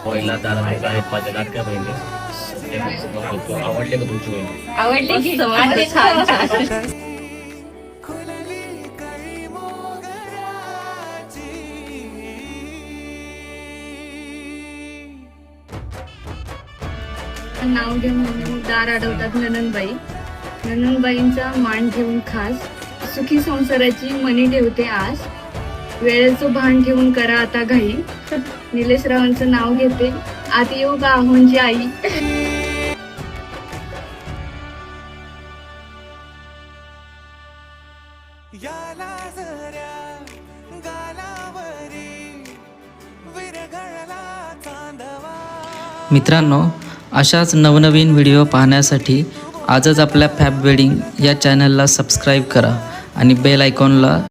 पहिला दारात आहेत माझ्या लाडक्या बहिणी. आवडले का तुमची बहीण? आवडली की छान छान. नाव घेऊन दार अडवतात ननंदबाई. ननंदबाईंचा मान ठेवून खास सुखी संसाराची मनी ठेवते आस. वेळेचं भान ठेवून करा आता घाई. निलेश रावांचं नाव घेते आत येऊ का आहोंची आई. मित्रांनो, अशाच नवनवीन व्हिडिओ पाहण्यासाठी आजच आपल्या फॅब वेडिंग या चॅनलला सबस्क्राईब करा आणि बेल आयकॉनला